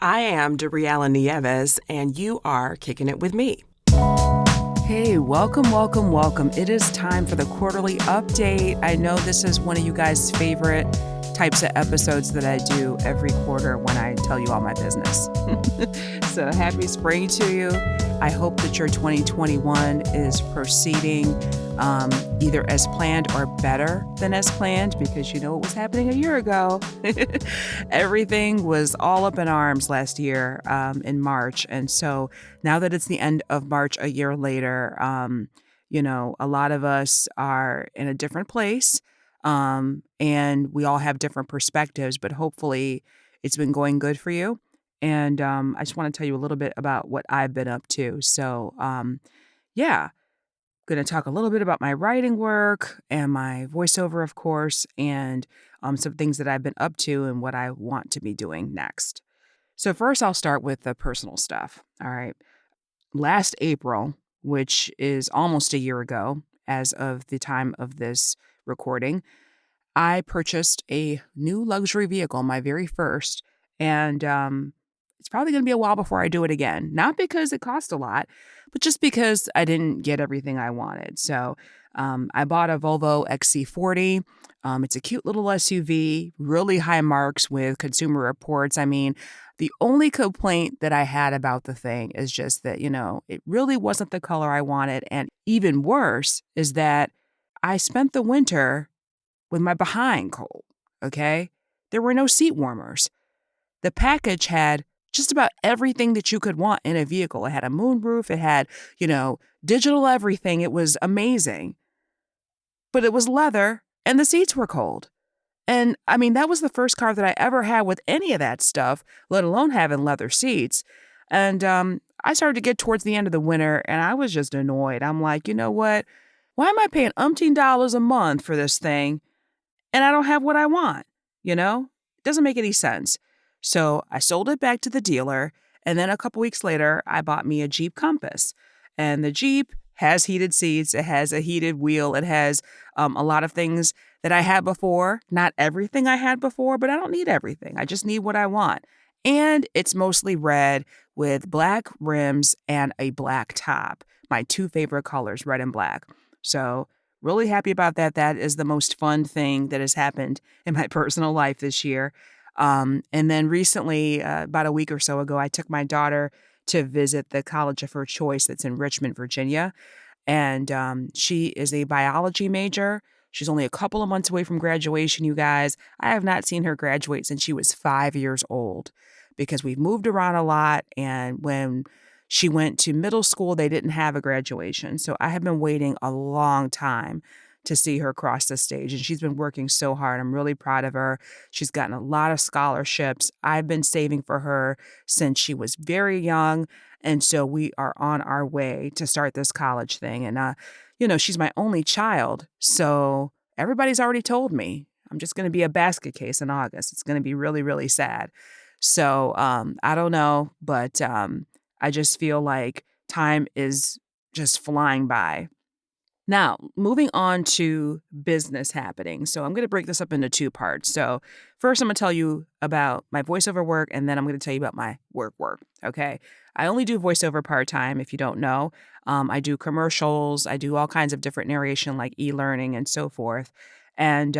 I am Debriella Nieves, and you are Kicking It With Me. Hey, welcome. It is time for the quarterly update. I know this is one of you guys' favorite types of episodes that I do every quarter when I tell you all my business. So happy spring to you. I hope that your 2021 is proceeding either as planned or better than as planned, because you know what was happening a year ago. Everything was all up in arms last year in March. And so now that it's the end of March a year later, a lot of us are in a different place. And we all have different perspectives, but hopefully it's been going good for you. And I just want to tell you a little bit about what I've been up to. So, going to talk a little bit about my writing work and my voiceover, of course, and some things that I've been up to and what I want to be doing next. So first, I'll start with the personal stuff. All right. Last April, which is almost a year ago, as of the time of this recording, I purchased a new luxury vehicle, my very first, and it's probably going to be a while before I do it again. Not because it cost a lot, but just because I didn't get everything I wanted. So I bought a Volvo XC40. It's a cute little SUV, really high marks with Consumer Reports. I mean, the only complaint that I had about the thing is just that, it really wasn't the color I wanted. And even worse is that I spent the winter with my behind cold, okay? There were no seat warmers. The package had just about everything that you could want in a vehicle. It had a moonroof. It had, digital everything. It was amazing. But it was leather and the seats were cold. And I mean, that was the first car that I ever had with any of that stuff, let alone having leather seats. And I started to get towards the end of the winter and I was just annoyed. I'm like, you know what? Why am I paying umpteen dollars a month for this thing and I don't have what I want? It doesn't make any sense. So I sold it back to the dealer, and then a couple weeks later, I bought me a Jeep Compass. And the Jeep has heated seats, it has a heated wheel, it has a lot of things that I had before. Not everything I had before, but I don't need everything. I just need what I want. And it's mostly red with black rims and a black top. My two favorite colors, red and black. So really happy about that. That is the most fun thing that has happened in my personal life this year. And then recently, about a week or so ago, I took my daughter to visit the college of her choice that's in Richmond, Virginia. And she is a biology major. She's only a couple of months away from graduation, you guys. I have not seen her graduate since she was 5 years old because we've moved around a lot. And when she went to middle school, they didn't have a graduation. So I have been waiting a long time to see her cross the stage. And she's been working so hard. I'm really proud of her. She's gotten a lot of scholarships. I've been saving for her since she was very young. And so we are on our way to start this college thing. And, she's my only child. So everybody's already told me I'm just going to be a basket case in August. It's going to be really, really sad. So I don't know, but I just feel like time is just flying by. Now, moving on to business happening. So I'm going to break this up into two parts. So first, I'm going to tell you about my voiceover work, and then I'm going to tell you about my work, okay? I only do voiceover part-time, if you don't know. I do commercials. I do all kinds of different narration like e-learning and so forth. And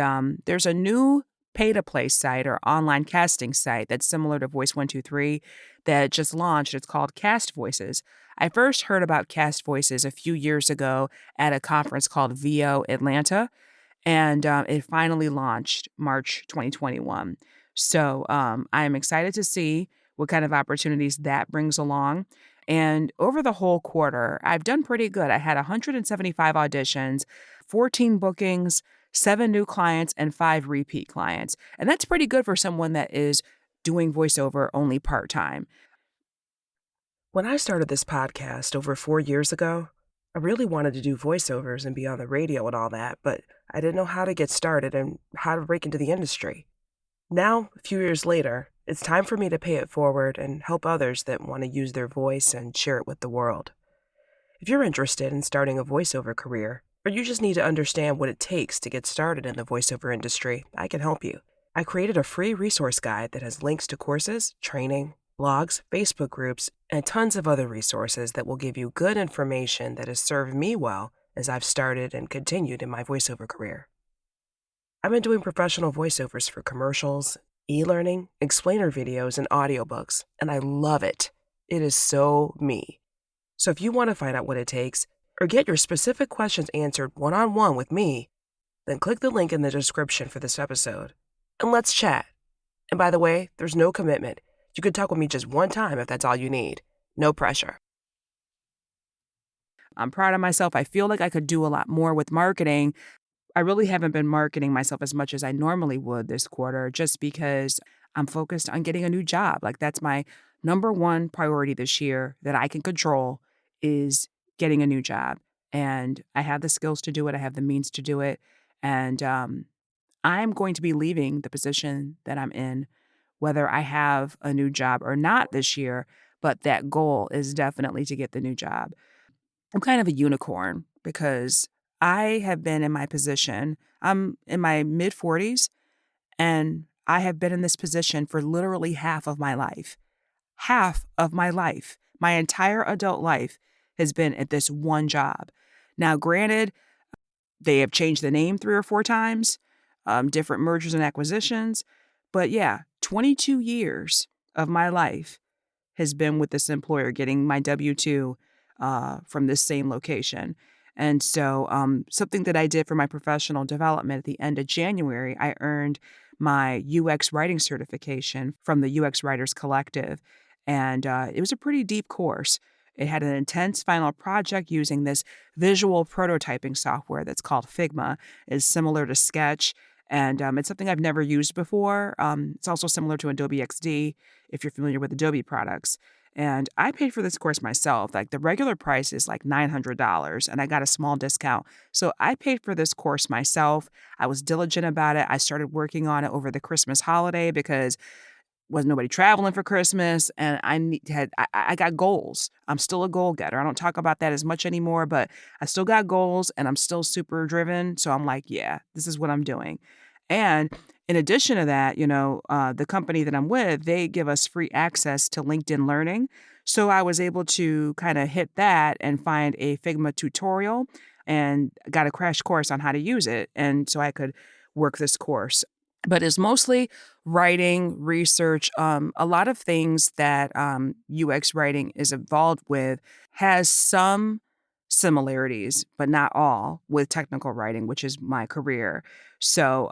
there's a new pay-to-play site or online casting site that's similar to Voice 123 that just launched. It's called Cast Voices. I first heard about Cast Voices a few years ago at a conference called VO Atlanta, and it finally launched March 2021. So I am excited to see what kind of opportunities that brings along. And over the whole quarter, I've done pretty good. I had 175 auditions, 14 bookings, 7 new clients, and 5 repeat clients. And that's pretty good for someone that is doing voiceover only part-time. When I started this podcast over 4 years ago, I really wanted to do voiceovers and be on the radio and all that, but I didn't know how to get started and how to break into the industry. Now, a few years later, it's time for me to pay it forward and help others that want to use their voice and share it with the world. If you're interested in starting a voiceover career, or you just need to understand what it takes to get started in the voiceover industry, I can help you. I created a free resource guide that has links to courses, training, blogs, Facebook groups, and tons of other resources that will give you good information that has served me well as I've started and continued in my voiceover career. I've been doing professional voiceovers for commercials, e-learning, explainer videos, and audiobooks, and I love it. It is so me. So if you want to find out what it takes or get your specific questions answered one-on-one with me, then click the link in the description for this episode and let's chat. And by the way, there's no commitment. You could talk with me just one time if that's all you need. No pressure. I'm proud of myself. I feel like I could do a lot more with marketing. I really haven't been marketing myself as much as I normally would this quarter just because I'm focused on getting a new job. Like that's my number one priority this year that I can control is getting a new job. And I have the skills to do it. I have the means to do it. And I'm going to be leaving the position that I'm in, whether I have a new job or not this year. But that goal is definitely to get the new job. I'm kind of a unicorn because I have been in my position. I'm in my mid 40s and I have been in this position for literally half of my life. Half of my life, my entire adult life has been at this one job. Now, granted, they have changed the name 3 or 4 times, different mergers and acquisitions. But yeah, 22 years of my life has been with this employer, getting my W-2 from this same location. And so something that I did for my professional development at the end of January, I earned my UX writing certification from the UX Writers Collective. And it was a pretty deep course. It had an intense final project using this visual prototyping software that's called Figma. It's similar to Sketch, and it's something I've never used before. It's also similar to Adobe XD, if you're familiar with Adobe products. And I paid for this course myself. Like the regular price is like $900, and I got a small discount. So I paid for this course myself. I was diligent about it. I started working on it over the Christmas holiday because was nobody traveling for Christmas, and I got goals. I'm still a goal getter. I don't talk about that as much anymore, but I still got goals, and I'm still super driven. So I'm like, yeah, this is what I'm doing. And in addition to that, the company that I'm with, they give us free access to LinkedIn Learning. So I was able to kind of hit that and find a Figma tutorial and got a crash course on how to use it. And so I could work this course. But it's mostly writing, research, a lot of things that UX writing is involved with has some similarities, but not all, with technical writing, which is my career. So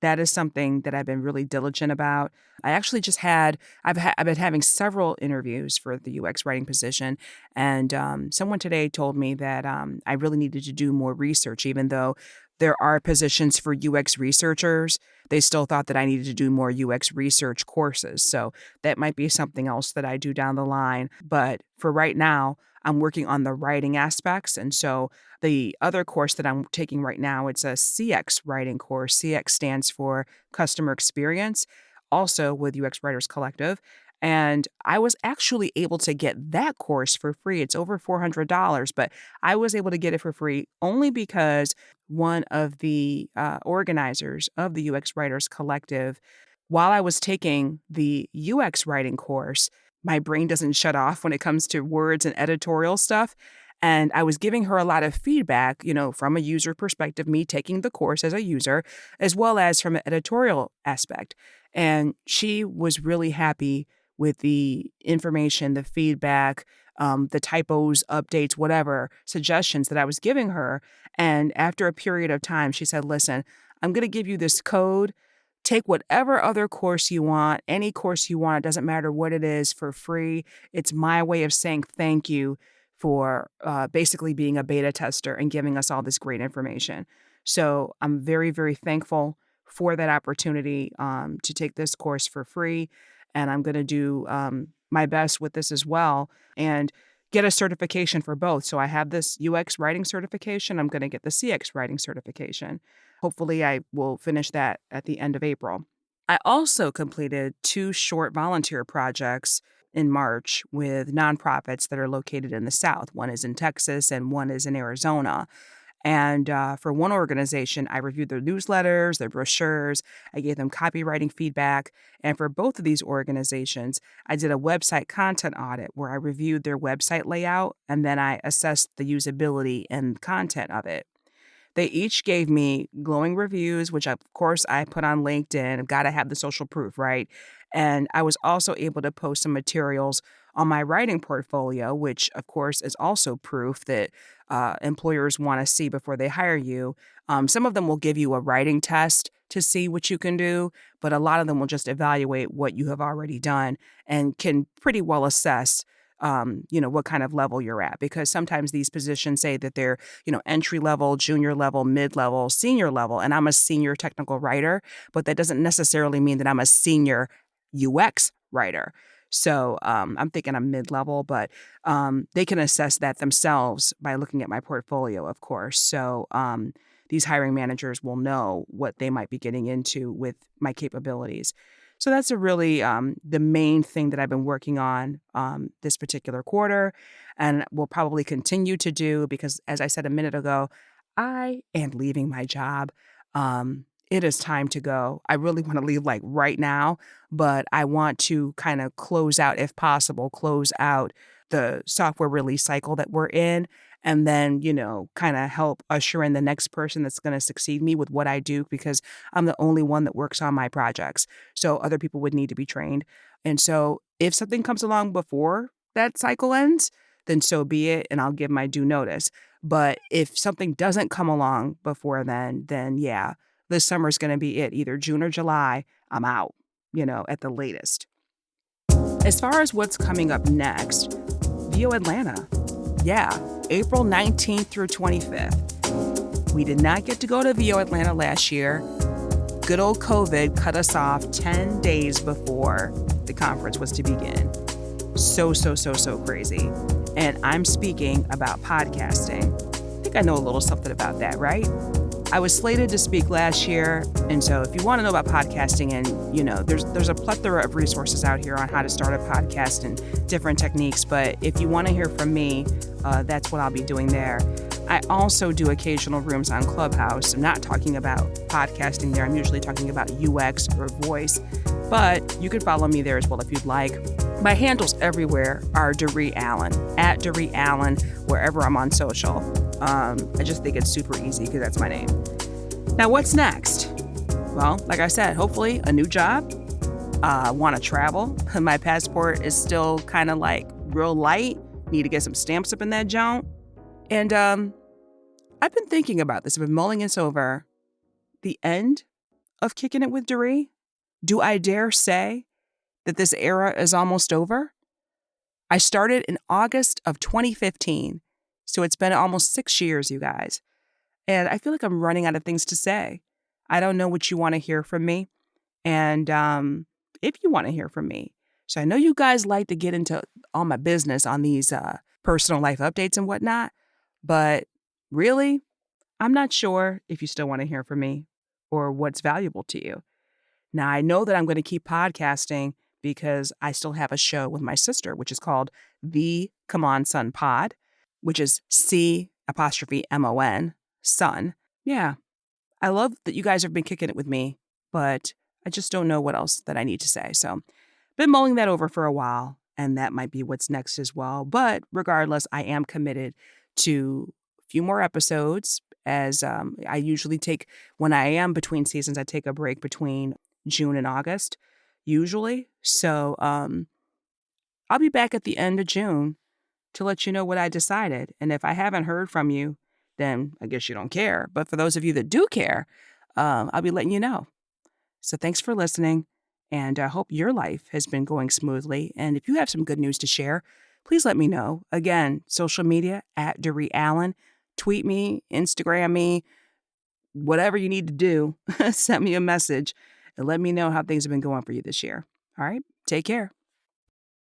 that is something that I've been really diligent about. I actually just I've been having several interviews for the UX writing position, and someone today told me that I really needed to do more research, even though there are positions for UX researchers. They still thought that I needed to do more UX research courses. So that might be something else that I do down the line. But for right now, I'm working on the writing aspects. And so the other course that I'm taking right now, it's a CX writing course. CX stands for customer experience, also with UX Writers Collective. And I was actually able to get that course for free. It's over $400, but I was able to get it for free only because one of the organizers of the UX Writers Collective, while I was taking the UX writing course, my brain doesn't shut off when it comes to words and editorial stuff. And I was giving her a lot of feedback, from a user perspective, me taking the course as a user, as well as from an editorial aspect. And she was really happy with the information, the feedback, the typos, updates, whatever, suggestions that I was giving her. And after a period of time, she said, listen, I'm going to give you this code. Take whatever other course you want, any course you want. It doesn't matter what it is, for free. It's my way of saying thank you for basically being a beta tester and giving us all this great information. So I'm very, very thankful for that opportunity to take this course for free. And I'm going to do my best with this as well and get a certification for both. So I have this UX writing certification. I'm going to get the CX writing certification. Hopefully I will finish that at the end of April. I also completed 2 short volunteer projects in March with nonprofits that are located in the South. One is in Texas and one is in Arizona. And for one organization, I reviewed their newsletters, their brochures. I gave them copywriting feedback. And for both of these organizations, I did a website content audit where I reviewed their website layout and then I assessed the usability and content of it. They each gave me glowing reviews, which of course I put on LinkedIn. I've got to have the social proof, right? And I was also able to post some materials on my writing portfolio, which of course is also proof that employers want to see before they hire you. Some of them will give you a writing test to see what you can do, but a lot of them will just evaluate what you have already done and can pretty well assess what kind of level you're at, because sometimes these positions say that they're, entry level, junior level, mid level, senior level, and I'm a senior technical writer, but that doesn't necessarily mean that I'm a senior UX writer. So I'm thinking I'm mid level, but they can assess that themselves by looking at my portfolio, of course. So these hiring managers will know what they might be getting into with my capabilities. So that's a really the main thing that I've been working on this particular quarter and will probably continue to do because, as I said a minute ago, I am leaving my job. It is time to go. I really want to leave like right now, but I want to kind of close out, if possible, close out the software release cycle that we're in and then, kind of help usher in the next person that's going to succeed me with what I do because I'm the only one that works on my projects. So other people would need to be trained. And so if something comes along before that cycle ends, then so be it. And I'll give my due notice. But if something doesn't come along before then yeah, this summer is going to be it. Either June or July, I'm out, at the latest. As far as what's coming up next, VO Atlanta. Yeah, April 19th through 25th. We did not get to go to VO Atlanta last year. Good old COVID cut us off 10 days before the conference was to begin. So crazy. And I'm speaking about podcasting. I think I know a little something about that, right? I was slated to speak last year, and so if you want to know about podcasting and, there's a plethora of resources out here on how to start a podcast and different techniques, but if you want to hear from me, that's what I'll be doing there. I also do occasional rooms on Clubhouse. I'm not talking about podcasting there. I'm usually talking about UX or voice, but you can follow me there as well if you'd like. My handles everywhere are Doree Allen, at Doree Allen, wherever I'm on social. I just think it's super easy because that's my name. Now, what's next? Well, like I said, hopefully a new job. Want to travel. My passport is still kind of like real light. Need to get some stamps up in that joint. And I've been thinking about this. I've been mulling this over. The end of Kicking It with Doree? Do I dare say that this era is almost over? I started in August of 2015. So it's been almost 6 years, you guys. And I feel like I'm running out of things to say. I don't know what you want to hear from me. And if you want to hear from me. So I know you guys like to get into all my business on these personal life updates and whatnot. But really, I'm not sure if you still want to hear from me or what's valuable to you. Now, I know that I'm going to keep podcasting because I still have a show with my sister, which is called The Come On Son Pod, which is C''MON, son. Yeah, I love that you guys have been kicking it with me, but I just don't know what else that I need to say. So been mulling that over for a while, and that might be what's next as well. But regardless, I am committed to a few more episodes as I usually take, when I am between seasons, I take a break between June and August, usually. So I'll be back at the end of June to let you know what I decided. And if I haven't heard from you, then I guess you don't care. But for those of you that do care, I'll be letting you know. So thanks for listening, and I hope your life has been going smoothly. And if you have some good news to share, please let me know. Again, social media, at Doree Allen. Tweet me, Instagram me, whatever you need to do. Send me a message and let me know how things have been going for you this year. All right, take care.